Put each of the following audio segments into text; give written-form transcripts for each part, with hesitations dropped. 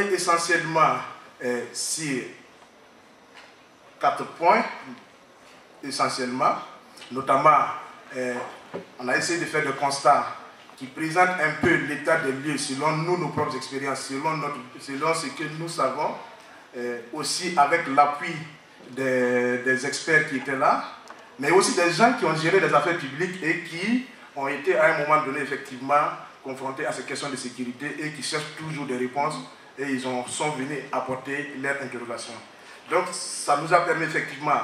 travaillé essentiellement sur 4 points, essentiellement, notamment, on a essayé de faire des constats qui présentent un peu l'état des lieux selon nous, nos propres expériences, selon ce que nous savons, aussi avec l'appui des experts qui étaient là, mais aussi des gens qui ont géré les affaires publiques et qui ont été à un moment donné effectivement confrontés à ces questions de sécurité et qui cherchent toujours des réponses et ils sont venus apporter leurs interrogations. Donc ça nous a permis effectivement,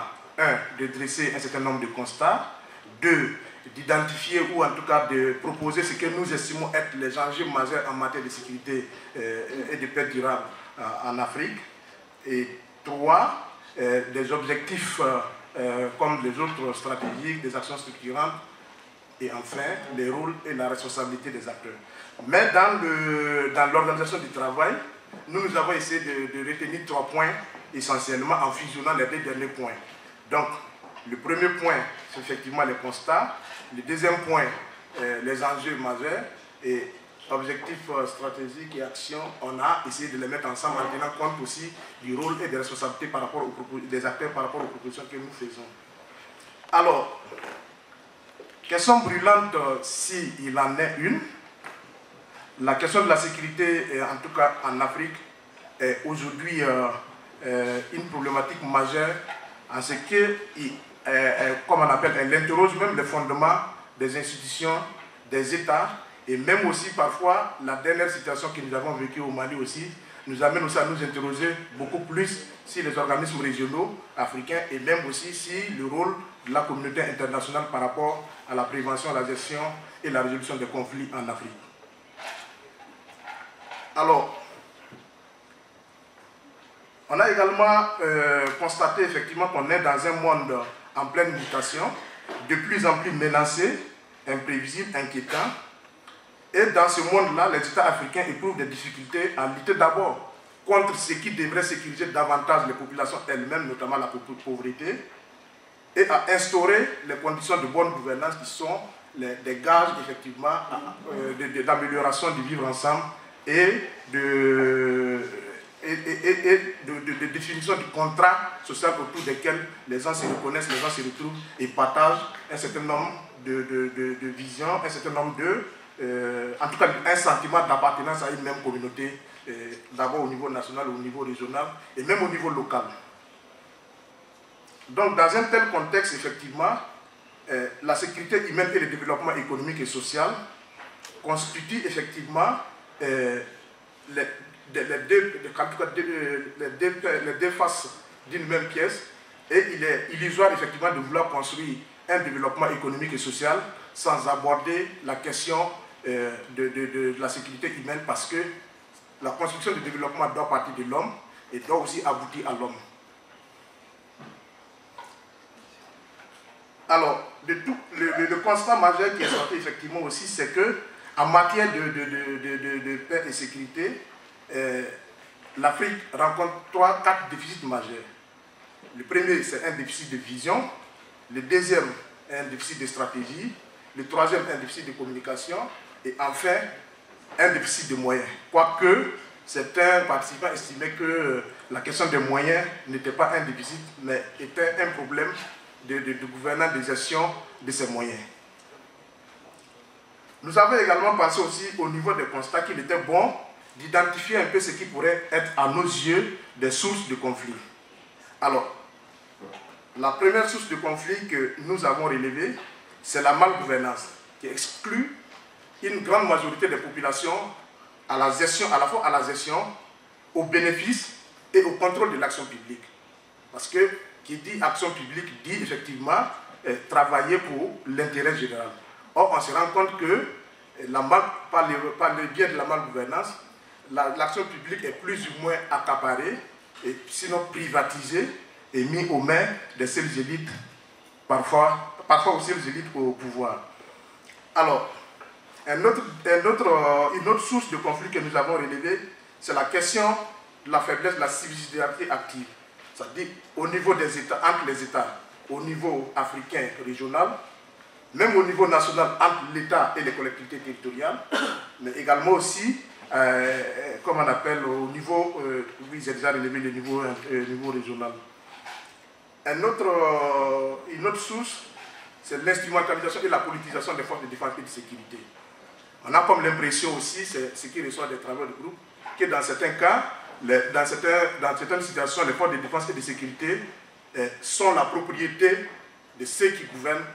de dresser un certain nombre de constats, 2, d'identifier ou en tout cas de proposer ce que nous estimons être les enjeux majeurs en matière de sécurité et de paix durable en Afrique, et 3, des objectifs comme les autres stratégies, des actions structurantes, et enfin les rôles et la responsabilité des acteurs. Mais dans l'organisation du travail, nous avons essayé de retenir 3 points essentiellement en fusionnant les 2 derniers points. Donc, le premier point, c'est effectivement les constats. Le deuxième point, les enjeux majeurs. Et objectifs stratégiques et actions, on a essayé de les mettre ensemble en tenant compte aussi du rôle et des responsabilités par rapport des acteurs par rapport aux propositions que nous faisons. Alors, question brûlante, s'il en est une, la question de la sécurité, en tout cas en Afrique, est aujourd'hui une problématique majeure en ce que, comme on appelle, elle interroge même les fondements des institutions, des États, et même aussi parfois la dernière situation que nous avons vécue au Mali aussi, nous amène aussi à nous interroger beaucoup plus sur les organismes régionaux africains et même aussi sur le rôle de la communauté internationale par rapport à la prévention, la gestion et la résolution des conflits en Afrique. Alors, on a également constaté effectivement qu'on est dans un monde en pleine mutation, de plus en plus menacé, imprévisible, inquiétant. Et dans ce monde-là, les États africains éprouvent des difficultés à lutter d'abord contre ce qui devrait sécuriser davantage les populations elles-mêmes, notamment la pauvreté, et à instaurer les conditions de bonne gouvernance qui sont des gages effectivement d'amélioration du vivre ensemble et de définition du contrat social autour desquels les gens se reconnaissent, les gens se retrouvent et partagent un certain nombre de visions, un certain nombre en tout cas un sentiment d'appartenance à une même communauté, d'abord au niveau national, au niveau régional et même au niveau local. Donc dans un tel contexte, effectivement, la sécurité humaine et le développement économique et social constituent effectivement les deux faces d'une même pièce, et il est illusoire effectivement de vouloir construire un développement économique et social sans aborder la question de la sécurité humaine, parce que la construction du développement doit partir de l'homme et doit aussi aboutir à l'homme. Alors, le constat majeur qui est sorti effectivement aussi, c'est que en matière de paix et sécurité, l'Afrique rencontre 4 déficits majeurs. Le premier, c'est un déficit de vision. Le deuxième, un déficit de stratégie. Le troisième, un déficit de communication. Et enfin, un déficit de moyens. Quoique, certains participants estimaient que la question des moyens n'était pas un déficit, mais était un problème de gouvernance, de gestion de ces moyens. Nous avons également pensé aussi au niveau des constats qu'il était bon d'identifier un peu ce qui pourrait être à nos yeux des sources de conflit. Alors, la première source de conflit que nous avons relevée, c'est la malgouvernance, qui exclut une grande majorité des populations à la gestion, à la fois à la gestion, au bénéfice et au contrôle de l'action publique. Parce que qui dit action publique dit effectivement travailler pour l'intérêt général. Or, on se rend compte que par le biais de la malgouvernance, l'action publique est plus ou moins accaparée, et sinon privatisée et mise aux mains des seules élites, parfois aussi les élites au pouvoir. Alors, une autre source de conflit que nous avons relevée, c'est la question de la faiblesse de la subsidiarité active. C'est-à-dire au niveau des États, entre les États, au niveau africain régional, même au niveau national entre l'État et les collectivités territoriales, mais également aussi comme on appelle, au niveau, oui, j'ai déjà relevé le niveau régional. Une autre source, c'est l'instrumentalisation et la politisation des forces de défense et de sécurité. On a comme l'impression aussi, c'est ce qui ressort des travaux du groupe, que dans certains cas, dans certaines situations, les forces de défense et de sécurité sont la propriété de ceux qui gouvernent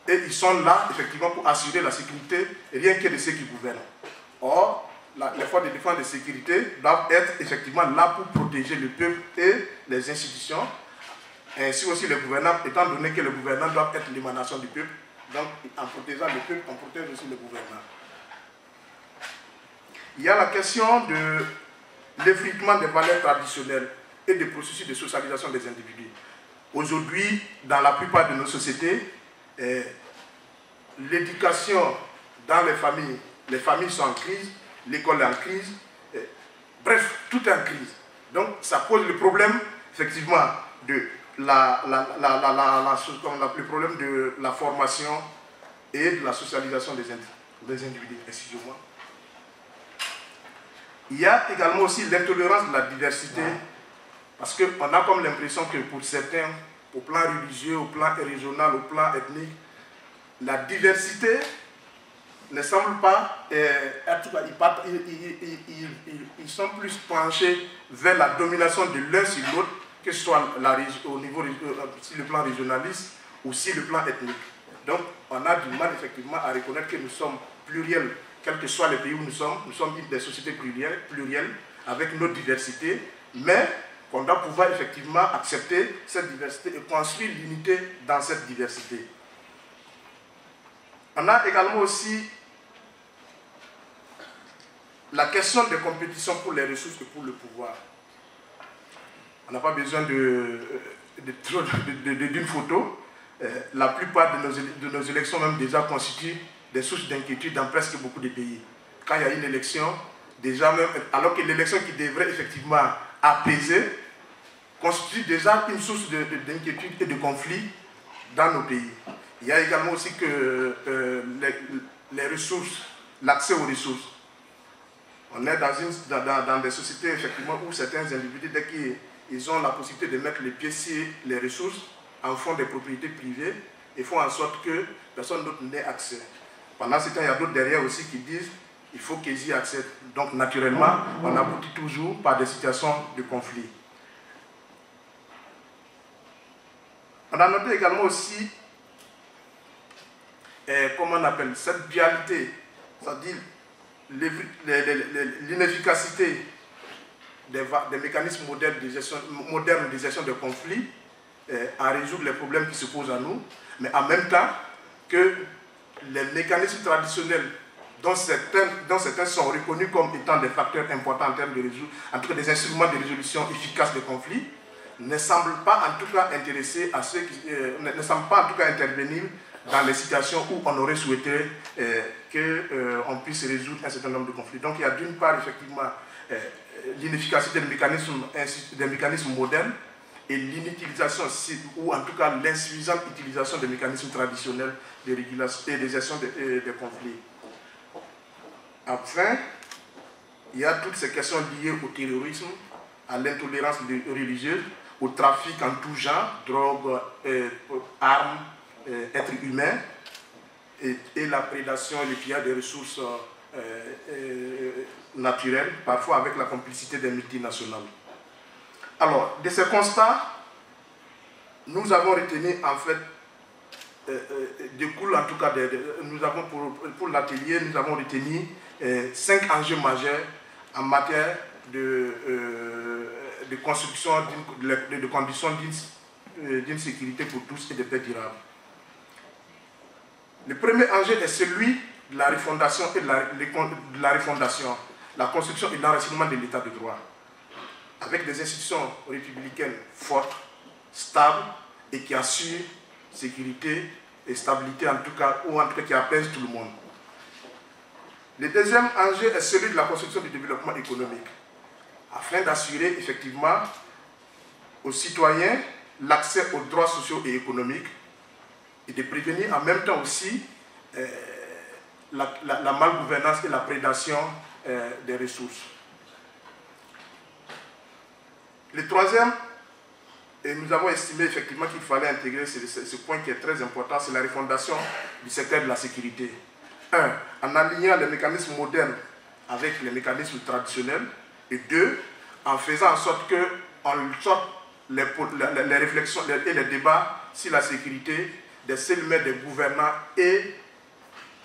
et ils sont là effectivement pour assurer la sécurité rien que de ceux qui gouvernent. Or, les forces de défense et de sécurité doivent être effectivement là pour protéger le peuple et les institutions, ainsi aussi les gouvernants, étant donné que les gouvernants doivent être l'émanation du peuple. Donc, en protégeant le peuple, on protège aussi les gouvernants. Il y a la question de l'effritement des valeurs traditionnelles et des processus de socialisation des individus. Aujourd'hui, dans la plupart de nos sociétés, l'éducation dans les familles sont en crise, l'école est en crise, bref, tout est en crise. Donc, ça pose le problème, effectivement, de le problème de la formation et de la socialisation des individus. Excusez-moi. Il y a également aussi l'intolérance de la diversité, parce qu'on a comme l'impression que pour certains, au plan religieux, au plan régional, au plan ethnique, la diversité ne semble pas, ils sont plus penchés vers la domination de l'un sur l'autre, que ce soit au niveau, sur le plan régionaliste ou sur le plan ethnique. Donc, on a du mal effectivement à reconnaître que nous sommes pluriels, quels que soient les pays où nous sommes des sociétés plurielles avec notre diversité, mais qu'on doit pouvoir effectivement accepter cette diversité et construire l'unité dans cette diversité. On a également aussi la question des compétitions pour les ressources et pour le pouvoir. On n'a pas besoin d'une photo. La plupart de nos élections même déjà constituent des sources d'inquiétude dans presque beaucoup de pays. Quand il y a une élection, déjà même, alors que l'élection qui devrait effectivement apaiser, constitue déjà une source d'inquiétude et de conflit dans nos pays. Il y a également aussi que les ressources, l'accès aux ressources. On est dans des sociétés effectivement où certains individus, dès qu'ils ont la possibilité de mettre les pieds sur les ressources, en font des propriétés privées et font en sorte que personne d'autre n'ait accès. Pendant ce temps, il y a d'autres derrière aussi qui disent qu'il faut qu'ils y accèdent. Donc naturellement, on aboutit toujours par des situations de conflit. On a noté également aussi, comment on appelle, cette dualité, c'est-à-dire l'inefficacité des mécanismes modernes de gestion de conflits à résoudre les problèmes qui se posent à nous, mais en même temps que les mécanismes traditionnels dont certains sont reconnus comme étant des facteurs importants en termes de en tout cas des instruments de résolution efficaces des conflits, ne semblent pas en tout cas intéressés à ceux qui ne semblent pas en tout cas intervenir dans les situations où on aurait souhaité qu'on puisse résoudre un certain nombre de conflits. Donc il y a d'une part effectivement l'inefficacité des mécanismes modernes et l'inutilisation, ou en tout cas l'insuffisante utilisation des mécanismes traditionnels de régulation et de gestion des conflits. Enfin, il y a toutes ces questions liées au terrorisme, à l'intolérance religieuse, au trafic en tout genre, drogue, armes, êtres humains, et la prédation et le pillage des ressources naturelles, parfois avec la complicité des multinationales. Alors, de ces constats, nous avons retenu en fait, découle en tout cas, nous avons pour l'atelier, nous avons retenu 5 enjeux majeurs en matière de construction, de conditions d'une sécurité pour tous et de paix durable. Le premier enjeu est celui de la refondation et la construction et l'enracinement de l'état de droit, avec des institutions républicaines fortes, stables et qui assurent sécurité et stabilité en tout cas, ou en tout cas qui apaisent tout le monde. Le deuxième enjeu est celui de la construction du développement économique, afin d'assurer effectivement aux citoyens l'accès aux droits sociaux et économiques et de prévenir en même temps aussi la malgouvernance et la prédation des ressources. Le troisième, et nous avons estimé effectivement qu'il fallait intégrer ce point qui est très important, c'est la refondation du secteur de la sécurité. En alignant les mécanismes modernes avec les mécanismes traditionnels. Et 2, en faisant en sorte qu'on sorte les réflexions et les débats sur la sécurité des seuls maîtres des gouvernants et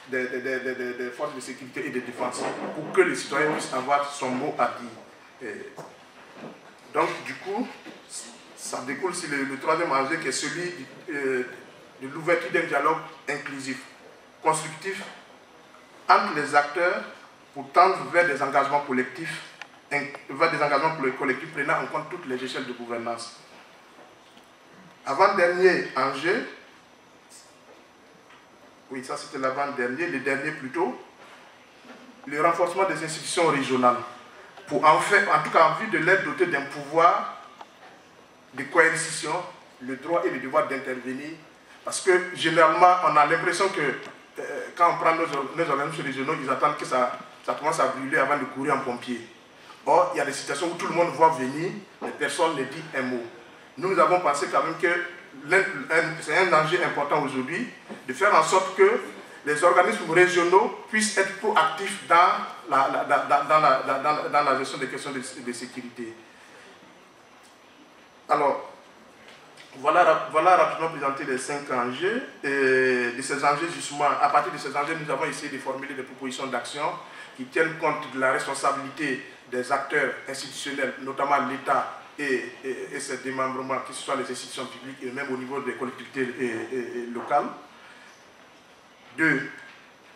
des forces de sécurité et de défense pour que les citoyens puissent avoir son mot à dire. Donc, du coup, ça découle sur le troisième enjeu qui est celui de l'ouverture d'un dialogue inclusif, constructif entre les acteurs pour tendre vers des engagements collectifs, prenant en compte toutes les échelles de gouvernance. Avant-dernier enjeu, oui, ça c'était l'avant-dernier, le dernier plutôt, le renforcement des institutions régionales, pour en tout cas en vue de l'être doté d'un pouvoir de coercition, le droit et le devoir d'intervenir, parce que généralement on a l'impression que quand on prend nos organismes régionaux, ils attendent que ça commence à brûler avant de courir en pompier. Or, il y a des situations où tout le monde voit venir, mais personne ne dit un mot. Nous avons pensé quand même que c'est un danger important aujourd'hui de faire en sorte que les organismes régionaux puissent être proactifs dans la gestion des questions de sécurité. Alors, voilà rapidement présenté les 5 enjeux. Et de ces enjeux, justement, à partir de ces enjeux, nous avons essayé de formuler des propositions d'action qui tiennent compte de la responsabilité des acteurs institutionnels, notamment l'État et ses démembrements, que ce soit les institutions publiques et même au niveau des collectivités locales. 2.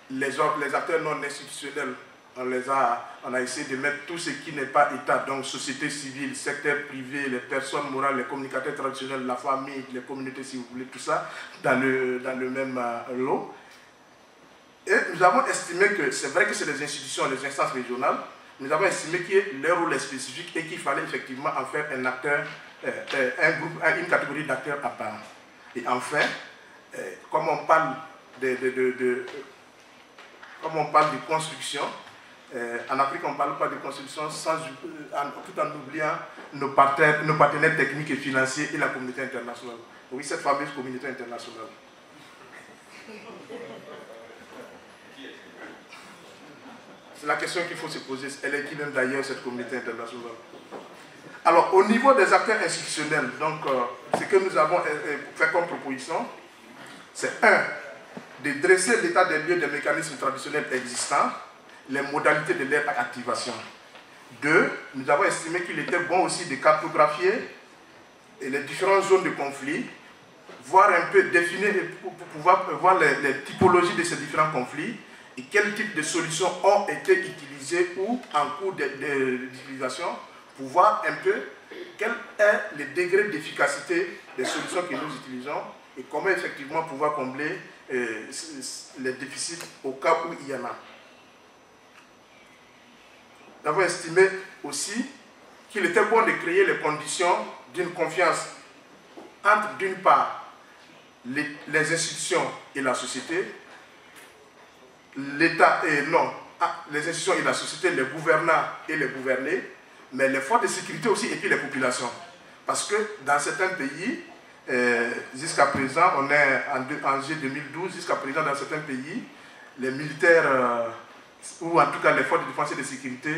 Les acteurs non institutionnels, on a essayé de mettre tout ce qui n'est pas État, donc société civile, secteur privé, les personnes morales, les communicateurs traditionnels, la famille, les communautés, si vous voulez, tout ça, dans le même lot. Et nous avons estimé que c'est vrai que c'est des institutions, les instances régionales, nous avons estimé que leur rôle est spécifique et qu'il fallait effectivement en faire un acteur, une catégorie d'acteurs à part. Et enfin, comme on parle de construction, en Afrique on ne parle pas de construction tout en oubliant nos partenaires techniques et financiers et la communauté internationale. Oui, cette fameuse communauté internationale. C'est la question qu'il faut se poser. Elle est qui même d'ailleurs, cette communauté internationale? Alors, au niveau des acteurs institutionnels, donc, ce que nous avons fait comme proposition, c'est de dresser l'état des lieux des mécanismes traditionnels existants, les modalités de leur activation. 2. Nous avons estimé qu'il était bon aussi de cartographier les différentes zones de conflit, voir un peu, définir pour pouvoir voir les typologies de ces différents conflits, et quel type de solutions ont été utilisées ou en cours d'utilisation pour voir un peu quel est le degré d'efficacité des solutions que nous utilisons et comment effectivement pouvoir combler les déficits au cas où il y en a. Nous avons estimé aussi qu'il était bon de créer les conditions d'une confiance entre d'une part les institutions et la société, l'État et les institutions et la société, les gouvernants et les gouvernés, mais les forces de sécurité aussi et puis les populations. Parce que dans certains pays, jusqu'à présent, on est en juillet 2012, jusqu'à présent dans certains pays, les militaires, ou en tout cas les forces de défense et de sécurité,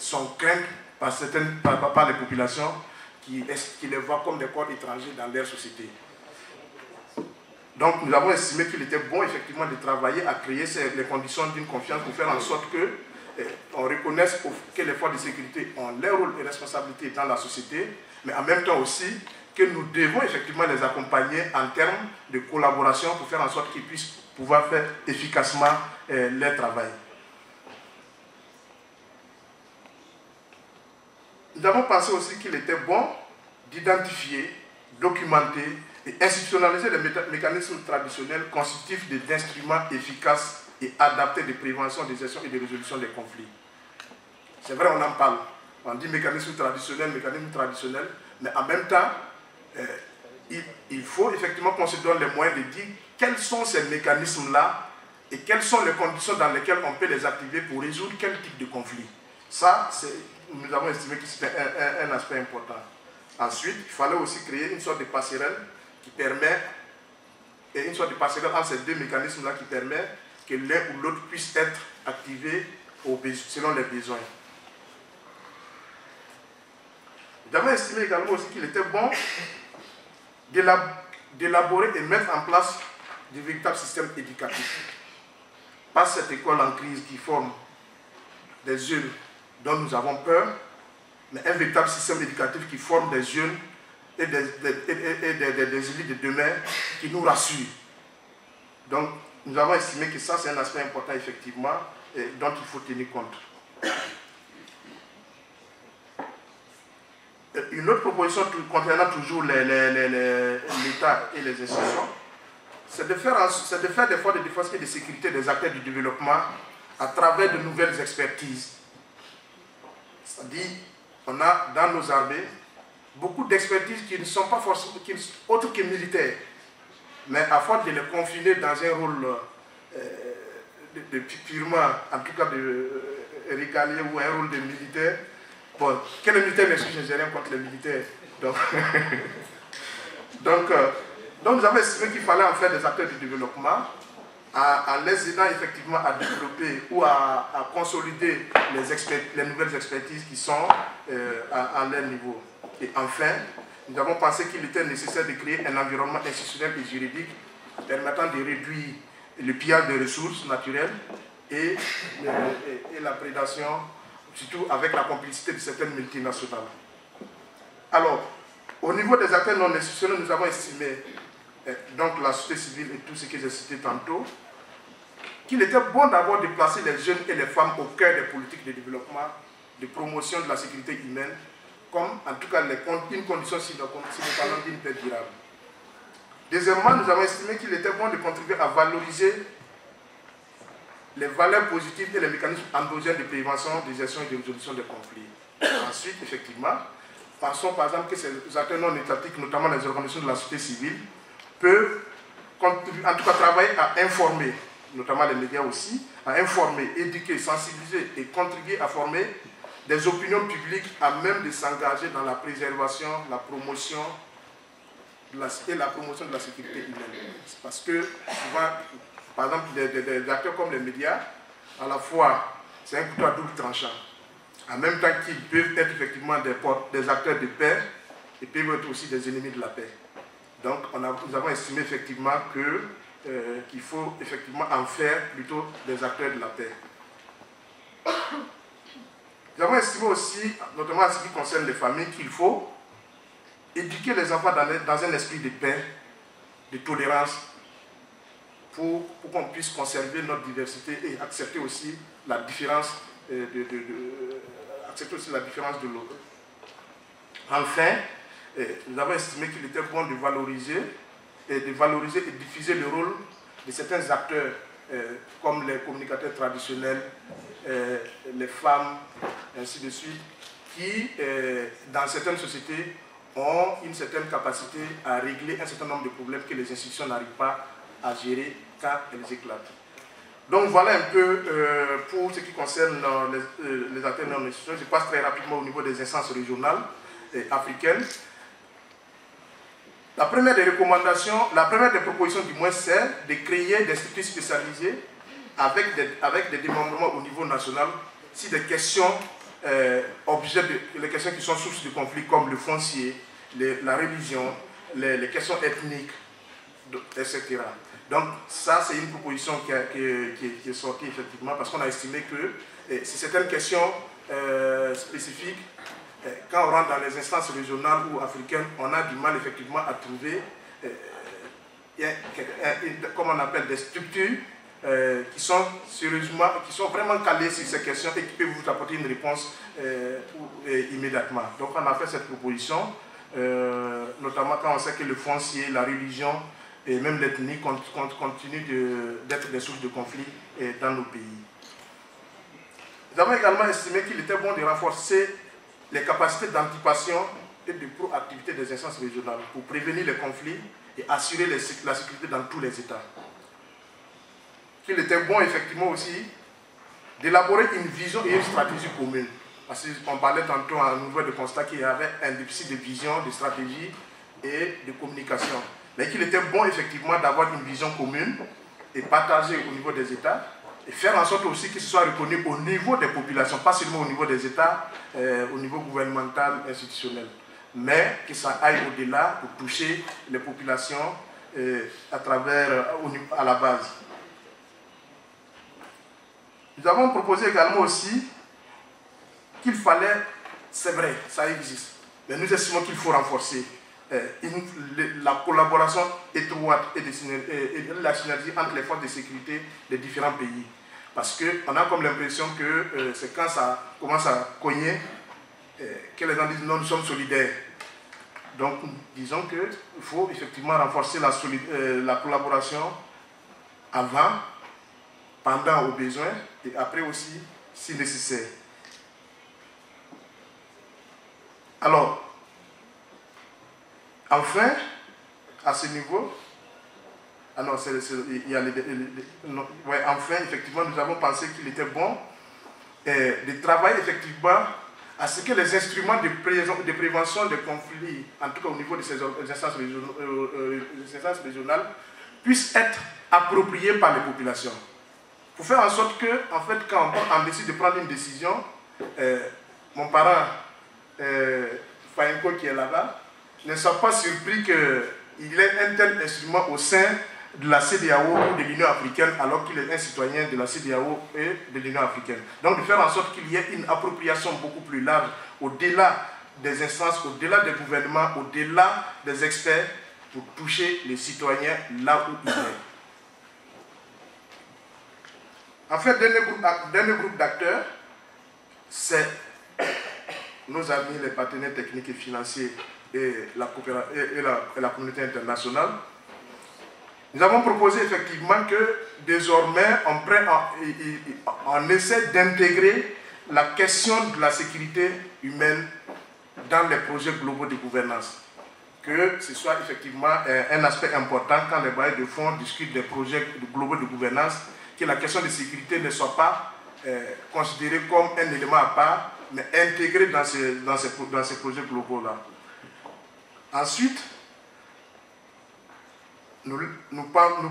sont craintes par les populations qui les voient comme des corps étrangers dans leur société. Donc nous avons estimé qu'il était bon effectivement de travailler à créer les conditions d'une confiance pour faire en sorte qu'on reconnaisse que les forces de sécurité ont leur rôle et responsabilité dans la société, mais en même temps aussi que nous devons effectivement les accompagner en termes de collaboration pour faire en sorte qu'ils puissent pouvoir faire efficacement leur travail. Nous avons pensé aussi qu'il était bon d'identifier, documenter et institutionnaliser les mécanismes traditionnels constitutifs d'instruments efficaces et adaptés de prévention, de gestion et de résolution des conflits. C'est vrai, on en parle. On dit mécanisme traditionnel, mais en même temps, il faut effectivement qu'on se donne les moyens de dire quels sont ces mécanismes-là et quelles sont les conditions dans lesquelles on peut les activer pour résoudre quel type de conflit. Ça, nous avons estimé que c'était un aspect important. Ensuite, il fallait aussi créer une sorte de passerelle qui permet, et une sorte de passerelle entre ces deux mécanismes-là qui permet que l'un ou l'autre puisse être activé selon les besoins. Nous avons estimé également aussi qu'il était bon d'élaborer et mettre en place de véritables systèmes éducatifs. Pas cette école en crise qui forme des jeunes dont nous avons peur, mais un véritable système éducatif qui forme des jeunes et des élites de demain qui nous rassurent. Donc, nous avons estimé que ça, c'est un aspect important, effectivement, et dont il faut tenir compte. Une autre proposition concernant toujours l'État et les institutions, c'est de faire des forces de défense et de sécurité des acteurs du développement à travers de nouvelles expertises. C'est-à-dire, on a dans nos armées beaucoup d'expertises qui ne sont pas forcément autres que militaires, mais à force de les confiner dans un rôle purement, en tout cas de régalien ou un rôle de militaire. Bon, que les militaires m'excusent, je n'ai rien contre les militaires. Donc, nous avons estimé qu'il fallait en faire des acteurs du développement en les aidant effectivement à développer ou à consolider les nouvelles expertises qui sont à leur niveau. Et enfin, nous avons pensé qu'il était nécessaire de créer un environnement institutionnel et juridique permettant de réduire le pillage des ressources naturelles et la prédation, surtout avec la complicité de certaines multinationales. Alors, au niveau des acteurs non institutionnels, nous avons estimé, donc la société civile et tout ce que j'ai cité tantôt, qu'il était bon d'abord de placer les jeunes et les femmes au cœur des politiques de développement, de promotion de la sécurité humaine, comme en tout cas une condition si nous parlons d'une paix durable. Deuxièmement, nous avons estimé qu'il était bon de contribuer à valoriser les valeurs positives et les mécanismes endogènes de prévention, de gestion et de résolution des conflits. Ensuite, effectivement, pensons par exemple que ces acteurs non étatiques, notamment les organisations de la société civile, peuvent contribuer, en tout cas travailler à informer, notamment les médias aussi, à informer, éduquer, sensibiliser et contribuer à former des opinions publiques à même de s'engager dans la préservation, la promotion et la promotion de la sécurité humaine. Parce que souvent, par exemple, des acteurs comme les médias, à la fois, c'est un couteau à double tranchant. En même temps qu'ils peuvent être effectivement des acteurs de paix, ils peuvent être aussi des ennemis de la paix. Donc, nous avons estimé effectivement qu'il faut effectivement en faire plutôt des acteurs de la paix. Nous avons estimé aussi, notamment en ce qui concerne les familles, qu'il faut éduquer les enfants dans un esprit de paix, de tolérance, pour qu'on puisse conserver notre diversité et accepter aussi la différence de l'autre. Enfin, nous avons estimé qu'il était bon de valoriser et diffuser le rôle de certains acteurs comme les communicateurs traditionnels, les femmes, ainsi de suite, qui, dans certaines sociétés, ont une certaine capacité à régler un certain nombre de problèmes que les institutions n'arrivent pas à gérer quand elles éclatent. Donc voilà un peu pour ce qui concerne les acteurs non institutionnels. Je passe très rapidement au niveau des instances régionales et africaines. La première des recommandations, la première des propositions du moins, c'est de créer des structures spécialisées avec des démembrements au niveau national si des questions, les questions qui sont sources de conflits comme le foncier, la religion, les questions ethniques, etc. Donc ça, c'est une proposition qui est sortie effectivement parce qu'on a estimé que si certaines questions spécifiques, quand on rentre dans les instances régionales ou africaines, on a du mal effectivement à trouver, comme on appelle, des structures qui sont vraiment calées sur ces questions et qui peuvent vous apporter une réponse immédiatement. Donc on a fait cette proposition, notamment quand on sait que le foncier, la religion et même l'ethnie continuent d'être des sources de conflits dans nos pays. Nous avons également estimé qu'il était bon de renforcer les capacités d'anticipation et de proactivité des instances régionales pour prévenir les conflits et assurer la sécurité dans tous les États. qu'il était bon effectivement aussi d'élaborer une vision et une stratégie commune. Parce qu'on parlait tantôt à un niveau de constat qu'il y avait un déficit de vision, de stratégie et de communication. Mais qu'il était bon effectivement d'avoir une vision commune et partagée au niveau des États et faire en sorte aussi que ce soit reconnu au niveau des populations, pas seulement au niveau des États, au niveau gouvernemental, institutionnel, mais que ça aille au-delà pour toucher les populations à travers, à la base. Nous avons proposé également aussi qu'il fallait, c'est vrai, ça existe, mais nous estimons qu'il faut renforcer la collaboration étroite et la synergie entre les forces de sécurité des différents pays. Parce qu'on a comme l'impression que c'est quand ça commence à cogner que les gens disent non, nous sommes solidaires. Donc, disons qu'il faut effectivement renforcer la collaboration avant, pendant aux besoins et après aussi si nécessaire. Alors, enfin, à ce niveau, enfin, effectivement, nous avons pensé qu'il était bon de travailler effectivement à ce que les instruments de prévention des conflits, en tout cas au niveau de ces instances régionales, puissent être appropriés par les populations. Pour faire en sorte que, en fait, quand on décide de prendre une décision, mon parent, Fayenko qui est là-bas, ne soit pas surpris qu'il ait un tel instrument au sein de la CEDEAO ou de l'Union africaine alors qu'il est un citoyen de la CEDEAO et de l'Union africaine. Donc de faire en sorte qu'il y ait une appropriation beaucoup plus large au-delà des instances, au-delà des gouvernements, au-delà des experts pour toucher les citoyens là où ils sont. En fait, dernier groupe d'acteurs, c'est nos amis, les partenaires techniques et financiers et la communauté internationale. Nous avons proposé effectivement que désormais on essaie d'intégrer la question de la sécurité humaine dans les projets globaux de gouvernance. Que ce soit effectivement un aspect important quand les bailleurs de fonds discutent des projets globaux de gouvernance, que la question de sécurité ne soit pas considérée comme un élément à part, mais intégrée dans ces projets globaux-là. Ensuite, nous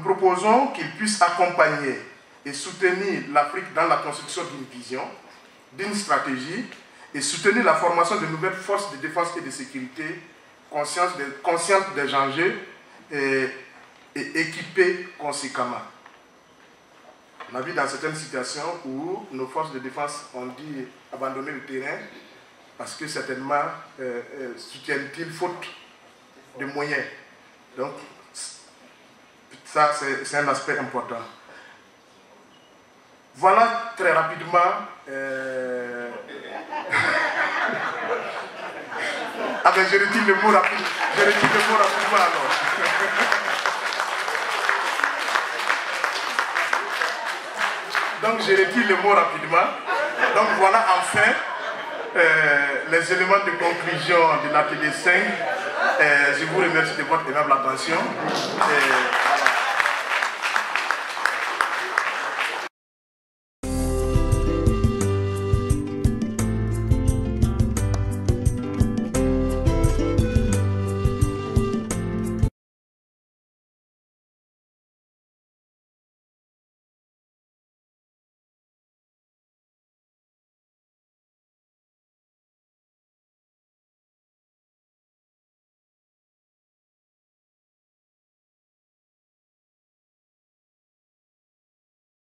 proposons qu'ils puissent accompagner et soutenir l'Afrique dans la construction d'une vision, d'une stratégie, et soutenir la formation de nouvelles forces de défense et de sécurité conscientes des enjeux et équipées conséquemment. On a vu dans certaines situations où nos forces de défense ont dit abandonner le terrain parce que certainement soutiennent-ils faute de moyens. Donc, ça, c'est un aspect important. Voilà très rapidement. Ah ben, je retire le mot rapidement. Je retire le mot rapidement alors. Donc, je retire le mot rapidement. Donc, voilà enfin les éléments de conclusion de l'atelier 5. Je vous remercie de votre aimable attention.